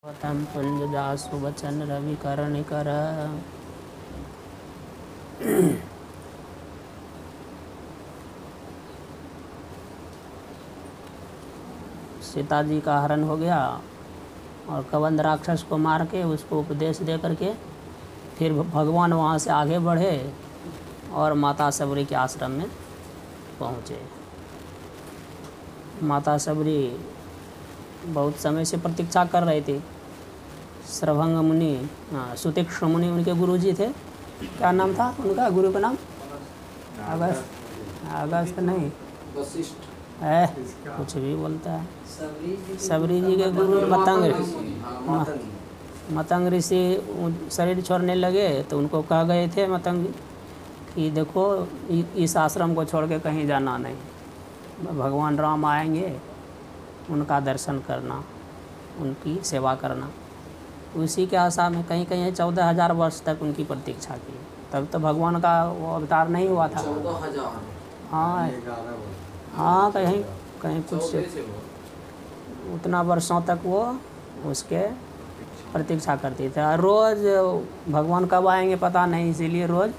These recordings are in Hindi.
तम पुंजजासु वचन रवि कर्णिकर। सीता जी का हरण हो गया और कबंध राक्षस को मार के उसको उपदेश दे करके फिर भगवान वहाँ से आगे बढ़े और माता सबरी के आश्रम में पहुँचे। माता सबरी बहुत समय से प्रतीक्षा कर रहे थे। श्रभंग मुनि, सुतीक्ष्ण मुनि उनके गुरुजी थे। क्या नाम था उनका गुरु का नाम? अगस्त नहीं, है कुछ भी बोलता है। सबरी जी के गुरु मतंग ऋषि शरीर छोड़ने लगे तो उनको कह गए थे मतंग कि देखो इस आश्रम को छोड़ के कहीं जाना नहीं, भगवान राम आएंगे, उनका दर्शन करना, उनकी सेवा करना। उसी के आशा में कहीं कहीं 14,000 वर्ष तक उनकी प्रतीक्षा की। तब तो भगवान का वो अवतार नहीं हुआ था। 14,000। हाँ कहीं कहीं कुछ उतना वर्षों तक वो उसके प्रतीक्षा करती थी। रोज़ भगवान कब आएंगे पता नहीं, इसीलिए रोज़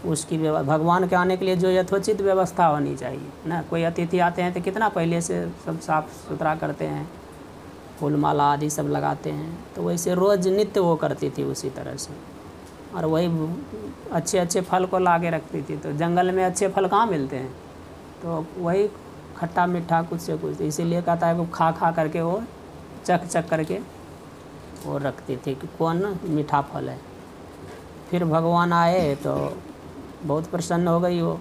उसकी भगवान के आने के लिए जो यथोचित व्यवस्था होनी चाहिए ना। कोई अतिथि आते हैं तो कितना पहले से सब साफ सुथरा करते हैं, फूल माला आदि सब लगाते हैं, तो वैसे रोज़ नित्य वो करती थी उसी तरह से। और वही अच्छे अच्छे फल को ला के रखती थी। तो जंगल में अच्छे फल कहाँ मिलते हैं, तो वही खट्टा मीठा कुछ से कुछ, इसीलिए कहता है वो खा खा करके वो चख करके वो रखती थी कि कौन मीठा फल है। फिर भगवान आए तो बहुत प्रसन्न हो गई वो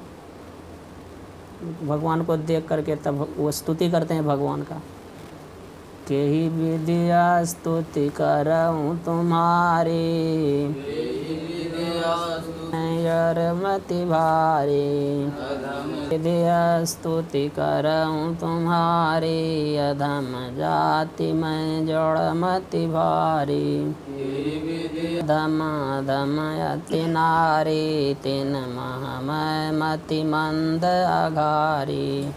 भगवान को देख करके। तब वो स्तुति करते हैं भगवान का, के ही विद्या स्तुति करऊँ तुम्हारी, मति भारी, विद्या स्तुति करऊँ तुम्हारी, अधम जाति में जड़ मति भारी, धम धम अति नारी, तिन मह मैं मति मंद अघारी।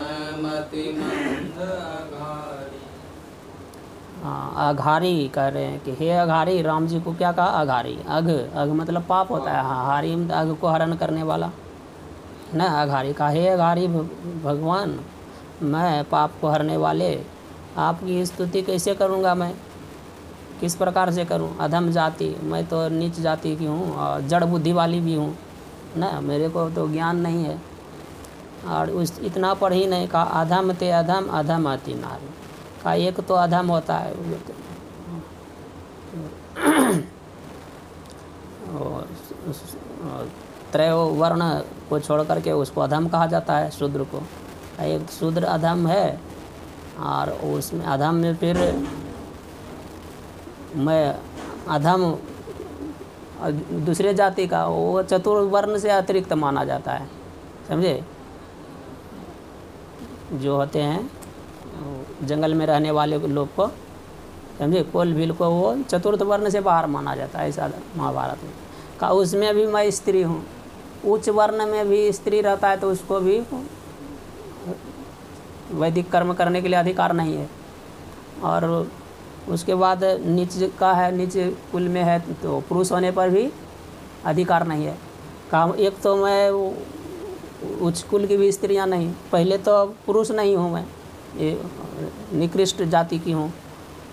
अघारी कह रहे हैं कि हे अघारी, राम जी को क्या कहा? अघारी। अघ मतलब पाप होता है। हाँ, हारी अघ को हरण करने वाला न। अघारी का हे अघारी भगवान, मैं पाप को हरने वाले आपकी स्तुति कैसे करूँगा? मैं किस प्रकार से करूँ? अधम जाति, मैं तो नीच जाति की हूँ और जड़ बुद्धि वाली भी हूँ न, मेरे को तो ज्ञान नहीं है। और उस इतना पढ़ ही नहीं कहा, अधम ते अधम, अधम अति नारी का एक तो अधम होता है त्रय वर्ण को छोड़ करके उसको अधम कहा जाता है, शूद्र को। एक शूद्र अधम है और उसमें अधम में फिर मैं अधम दूसरे जाति का, वो चतुर्वर्ण से अतिरिक्त माना जाता है, समझे? जो होते हैं जंगल में रहने वाले लोग को, समझे, कोल भील को, वो चतुर्थ वर्ण से बाहर माना जाता है। ऐसा महाभारत में का। उसमें भी मैं स्त्री हूँ। उच्च वर्ण में भी स्त्री रहता है तो उसको भी वैदिक कर्म करने के लिए अधिकार नहीं है। और उसके बाद नीच का है, नीच कुल में है तो पुरुष होने पर भी अधिकार नहीं है। काम एक तो मैं उच्च कुल की भी स्त्रियाँ नहीं, पहले तो पुरुष नहीं हूँ मैं, ये निकृष्ट जाति की हूँ,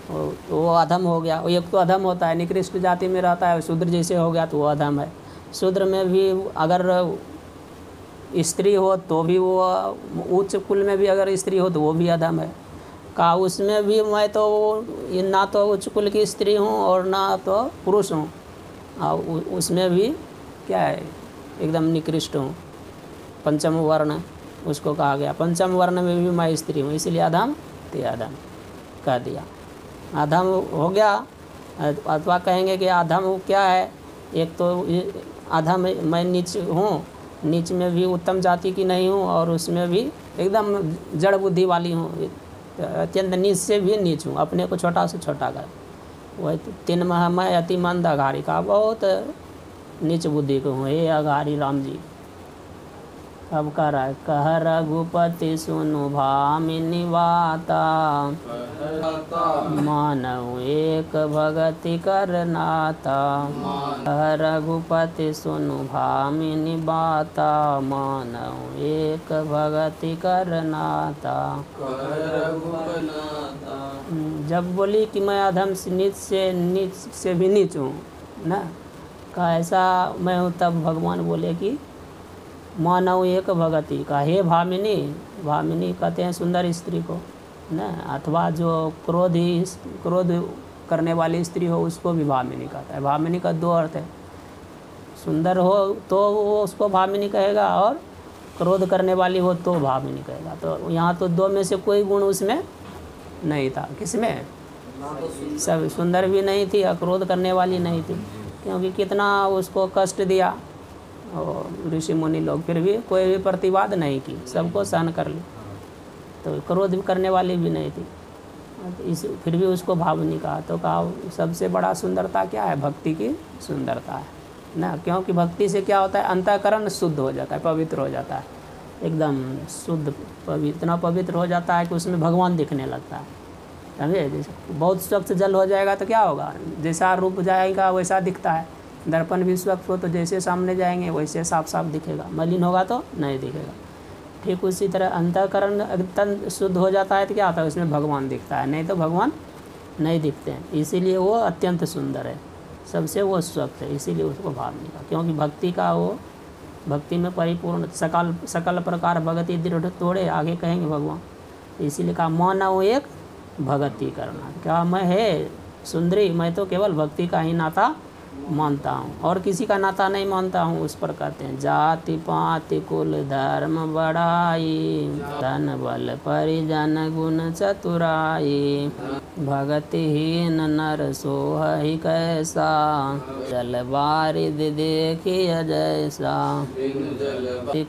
तो वो अधम हो गया। वो एक तो अधम होता है, निकृष्ट जाति में रहता है, शूद्र जैसे हो गया तो वो अधम है। शूद्र में भी अगर स्त्री हो तो भी वो, उच्च कुल में भी अगर स्त्री हो तो वो भी अधम है का। उसमें भी मैं तो ना तो उच्च कुल की स्त्री हूँ और ना तो पुरुष हूँ, और उसमें भी क्या है, एकदम निकृष्ट हूँ। पंचम वर्ण उसको कहा गया। पंचम वर्ण में भी मैं स्त्री हूँ, इसलिए अधम ते अधम कह दिया। अधम हो गया। अथवा कहेंगे कि अधम क्या है, एक तो अधम मैं नीच हूँ, नीच में भी उत्तम जाति की नहीं हूँ और उसमें भी एकदम जड़ बुद्धि वाली हूँ, अत्यंत नीच से भी नीच हूँ, अपने को छोटा से छोटा कर। वही तीन मह मैं अति मंद अघारी का, बहुत नीच बुद्धि को हूँ, हे अघारी राम जी। अब कर रहा है, कह रघुपति सुनु भामिनी वाता, मानव एक भगति कर नाता। कह रघुपति सुनु भामिनी बाता, मानव एक भगति कर नाता। जब बोली कि मैं अधम से नीच से भी नीच हूँ ना, का ऐसा मैं हूँ, तब भगवान बोले कि मानव एक भगति का, हे भामिनी, भामिनी कहते हैं सुंदर स्त्री को ना, अथवा जो क्रोध करने वाली स्त्री हो उसको भी भामिनी कहता है। भामिनी का दो अर्थ है, सुंदर हो तो वो उसको भामिनी कहेगा, और क्रोध करने वाली हो तो भामिनी कहेगा। तो यहाँ तो दो में से कोई गुण उसमें नहीं था। किसमें? सब सुंदर भी नहीं थी और क्रोध करने वाली नहीं थी, क्योंकि कितना उसको कष्ट दिया और ऋषि मुनि लोग, फिर भी कोई भी प्रतिवाद नहीं की, सबको सहन कर ली। तो क्रोध भी करने वाली भी नहीं थी, इस फिर भी उसको भावनी कहा। तो कहा सबसे बड़ा सुंदरता क्या है? भक्ति की सुंदरता है ना, क्योंकि भक्ति से क्या होता है? अंतःकरण शुद्ध हो जाता है, पवित्र हो जाता है, एकदम शुद्ध इतना पवित्र हो जाता है कि उसमें भगवान दिखने लगता है। समझे? जैसे बहुत स्वच्छ जल हो जाएगा तो क्या होगा? जैसा रूप जाएगा वैसा दिखता है। दर्पण भी स्वच्छ हो तो जैसे सामने जाएंगे वैसे साफ साफ दिखेगा, मलिन होगा तो नहीं दिखेगा। ठीक उसी तरह अंतःकरण अत्यंत शुद्ध हो जाता है तो क्या होता है? उसमें भगवान दिखता है, नहीं तो भगवान नहीं दिखते हैं। इसीलिए वो अत्यंत सुंदर है, सबसे वो स्वच्छ है, इसीलिए उसको भावनी का, क्योंकि भक्ति का वो भक्ति में परिपूर्ण सकल प्रकार भगति दृढ़ तोड़े, आगे कहेंगे भगवान। इसीलिए कहा मानव एक भगति करना। क्या मैं है सुंदरी, मैं तो केवल भक्ति का ही नाता मानता हूँ और किसी का नाता नहीं मानता हूँ। उस पर कहते हैं जाति पाति कुल धर्म बड़ाई, धन बल परिजन गुण चतुराई, भगतिहीन नर सोहहि कैसा, जल बारिद देखिय जैसा।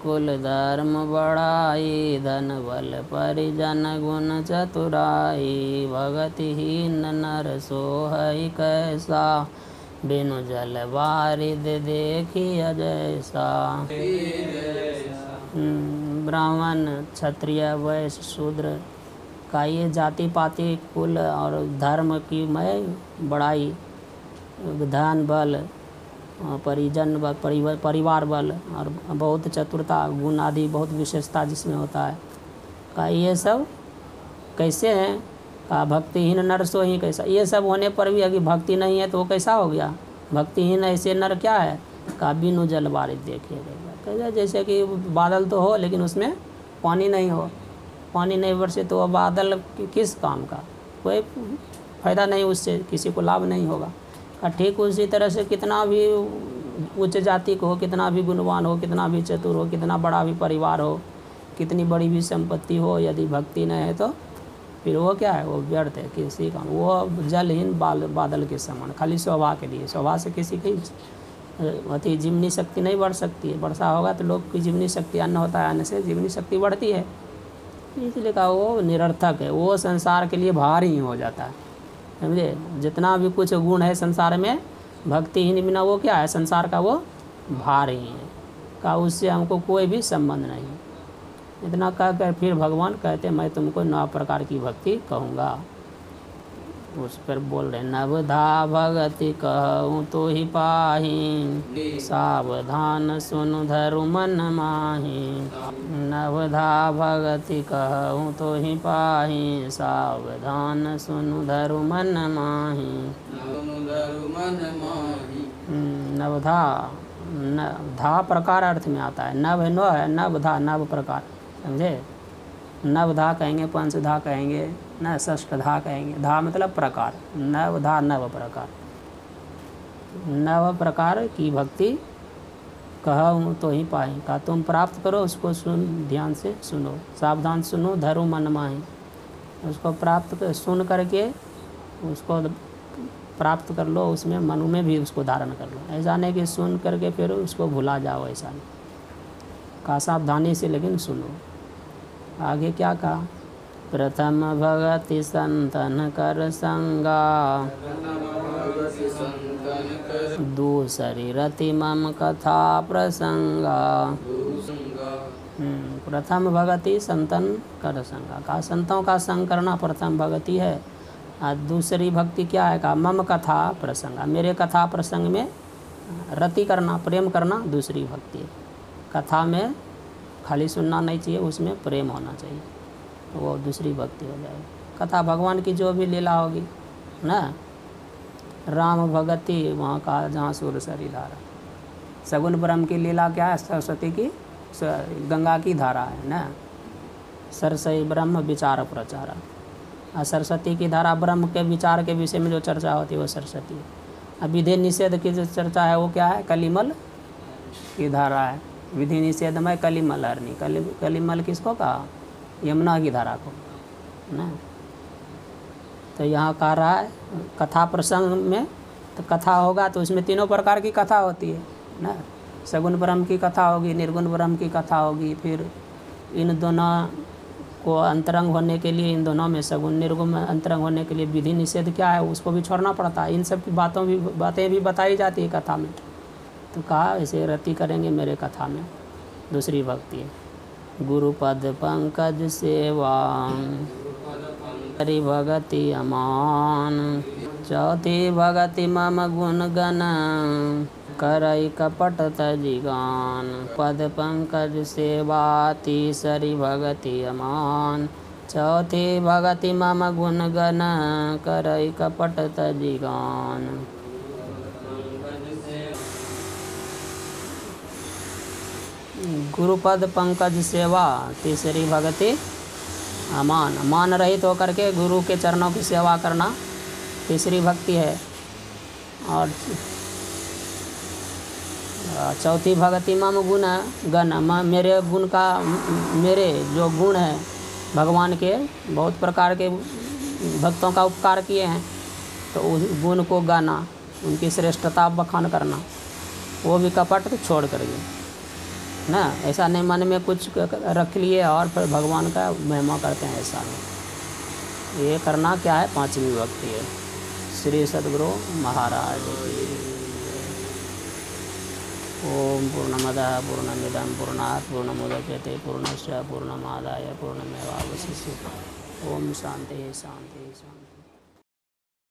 कुल धर्म बड़ाई, धन बल परिजन गुण चतुराई, भगतिहीन नर सोहहि कैसा, बिनु जल बारिद देखिय जैसा। ब्राह्मण क्षत्रिय वैश्य शूद्र का ये जाति पाति कुल और धर्म की मैं बड़ाई, धन बल परिजन बल परिवार बल और बहुत चतुरता गुण आदि बहुत विशेषता जिसमें होता है, का ये सब कैसे हैं? का भक्तिहीन नर सो ही कैसा। ये सब होने पर भी अगर भक्ति नहीं है तो वो कैसा हो गया? भक्तिहीन ऐसे नर क्या है? का बिनु जल बारिद देखिएगा, जैसे कि बादल तो हो लेकिन उसमें पानी नहीं हो, पानी नहीं बरसे तो वह बादल किस काम का? कोई फायदा नहीं, उससे किसी को लाभ नहीं होगा। ठीक उसी तरह से कितना भी उच्च जाति को हो, कितना भी गुणवान हो, कितना भी चतुर हो, कितना बड़ा भी परिवार हो, कितनी बड़ी भी संपत्ति हो, यदि भक्ति नहीं है तो फिर वो क्या है? वो व्यर्थ है किसी का। वो जलहीन बादल के समान, खाली शोभा के लिए। शोभा से किसी की अति जीवनी शक्ति नहीं बढ़ सकती है। वर्षा होगा तो लोग की जीवनी शक्ति, अन्न होता है, अन्न से जीवनी शक्ति बढ़ती है। इसलिए कहा वो निरर्थक है, वो संसार के लिए भार ही हो जाता है। समझे? जितना भी कुछ गुण है संसार में, भक्तिहीन बिना वो क्या है? संसार का वो भार ही है, का उससे हमको कोई भी संबंध नहीं है। इतना कहकर फिर भगवान कहते मैं तुमको 9 प्रकार की भक्ति कहूँगा। उस पर बोल रहे नवधा भगति कहूँ तो ही पाही, सावधान सुनु धरु मन माही। नवधा भगति कहूँ तो ही पाही, सावधान सुनु धरु मन माही। नवधा धा प्रकार अर्थ में आता है। नव है, नो है, नवधा नव प्रकार। समझे? नवधा कहेंगे, पंचधा कहेंगे न, षष्ठधा कहेंगे। धा मतलब प्रकार, नवधा नव प्रकार। नव प्रकार की भक्ति कहूँ तो ही पाई, का तुम प्राप्त करो, उसको सुन ध्यान से सुनो, सावधान सुनो, धरो मन माही। उसको प्राप्त सुन करके उसको प्राप्त कर लो, उसमें मन में भी उसको धारण कर लो। ऐसा नहीं कि सुन करके फिर उसको भुला जाओ, ऐसा नहीं कहा। सावधानी से लेकिन सुनो। आगे क्या कहा? प्रथम भगति संतन कर संगा, दूसरी रति मम कथा प्रसंगा। प्रथम भगति संतन कर संगा, कहा संतों का संग करना प्रथम भगति है। और दूसरी भक्ति क्या है, कहा मम कथा प्रसंगा, मेरे कथा प्रसंग में रति करना, प्रेम करना दूसरी भक्ति है। कथा में खाली सुनना नहीं चाहिए, उसमें प्रेम होना चाहिए, तो वो दूसरी भक्ति हो जाएगी। कथा भगवान की जो भी लीला होगी ना, राम भगति वहाँ का जहाँ सूरसरी धारा। सगुन ब्रह्म की लीला क्या है, सरस्वती की गंगा की धारा है ना, सरसई ब्रह्म विचार प्रचारा। और सरस्वती की धारा ब्रह्म के विचार के विषय में जो चर्चा होती है वो सरस्वती है। अब विधि निषेध की जो चर्चा है वो क्या है, कलिमल की धारा है। विधि निषेध में कलिमल हरनी, कलिमल किसको कहा, यमुना की धारा को ना। तो यहाँ कह रहा है कथा प्रसंग में, तो कथा होगा तो उसमें तीनों प्रकार की कथा होती है ना। सगुण ब्रह्म की कथा होगी, निर्गुण ब्रह्म की कथा होगी, फिर इन दोनों को अंतरंग होने के लिए, इन दोनों में सगुण निर्गुण में अंतरंग होने के लिए विधि निषेध क्या है उसको भी छोड़ना पड़ता है। इन सब की बातें भी बताई जाती है कथा में। तो कहा ऐसे रति करेंगे मेरे कथा में। दूसरी भक्ति है गुरुपद पंकज सेवा हरि भगति अमान। चौथी भगति मम गुण गण करई कपट तजिगान। पद पंकज सेवा तीसरी भगति अमान। चौथी भगति मम गुण गण करई कपट तजिगान। गुरुपद पंकज सेवा तीसरी भगति अमान, मान रहित होकर के गुरु के चरणों की सेवा करना तीसरी भक्ति है। और चौथी भक्ति मम गुण गण, मेरे गुण का, मेरे जो गुण है भगवान के, बहुत प्रकार के भक्तों का उपकार किए हैं, तो उस गुण को गाना, उनकी श्रेष्ठता बखान करना, वो भी कपट छोड़ करके ना। ऐसा नहीं मन में कुछ रख लिए और फिर भगवान का महिमा करते हैं, ऐसा नहीं। ये करना क्या है, पांचवी भक्ति है। श्री सद्गुरु महाराज की। ओम पूर्णमदः पूर्णमिदं पूर्णात् पूर्णमुदच्यते पूर्णस्य पूर्णमादाय पूर्णमेवावशिष्यते। ओम शांति शांति शांति।